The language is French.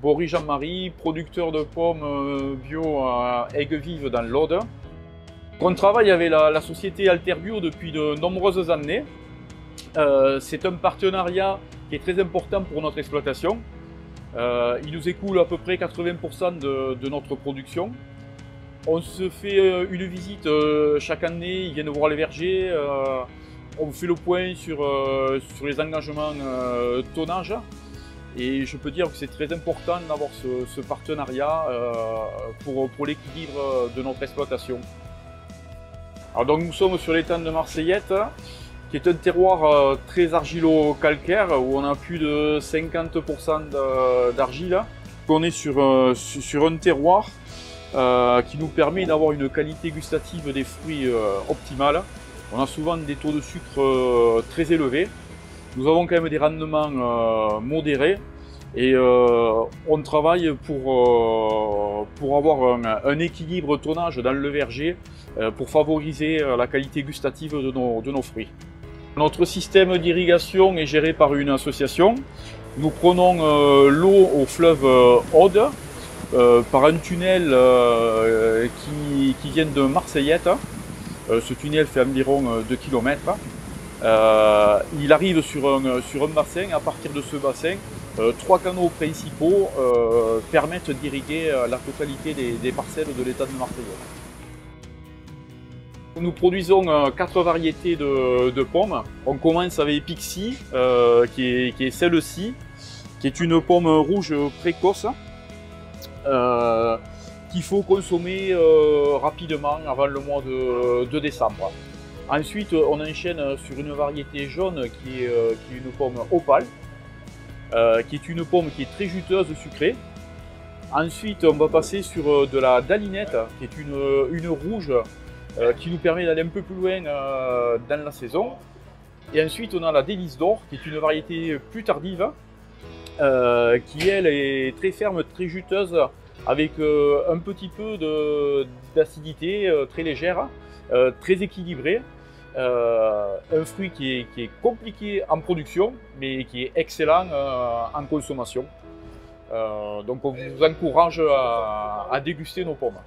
Boris Jean-Marie, producteur de pommes bio à Aigues-Vives dans l'Aude. On travaille avec la société Alterbio depuis de nombreuses années. C'est un partenariat qui est très important pour notre exploitation. Il nous écoule à peu près 80% de notre production. On se fait une visite chaque année, ils viennent voir les vergers. On fait le point sur les engagements tonnage. Et je peux dire que c'est très important d'avoir ce partenariat pour l'équilibre de notre exploitation. Alors donc nous sommes sur l'étang de Marseillette, qui est un terroir très argilo-calcaire où on a plus de 50% d'argile. On est sur un terroir qui nous permet d'avoir une qualité gustative des fruits optimale. On a souvent des taux de sucre très élevés. Nous avons quand même des rendements modérés et on travaille pour avoir un équilibre tonnage dans le verger pour favoriser la qualité gustative de nos fruits. Notre système d'irrigation est géré par une association. Nous prenons l'eau au fleuve Aude par un tunnel qui vient de Marseillette. Ce tunnel fait environ 2 km. Il arrive sur un bassin. À partir de ce bassin, 3 canaux principaux permettent d'irriguer la totalité des parcelles de l'étang de Marseillette. Nous produisons 4 variétés de pommes. On commence avec Pixie, qui est celle-ci, qui est une pomme rouge précoce, qu'il faut consommer rapidement avant le mois de décembre. Ensuite, on enchaîne sur une variété jaune qui est une pomme opale, qui est une pomme qui est très juteuse, sucrée. Ensuite, on va passer sur de la dalinette, qui est une rouge, qui nous permet d'aller un peu plus loin dans la saison. Et ensuite on a la délice d'or, qui est une variété plus tardive, qui elle est très ferme, très juteuse, avec un petit peu d'acidité, très légère, très équilibrée. Un fruit qui est compliqué en production, mais qui est excellent en consommation. Donc on vous encourage à déguster nos pommes.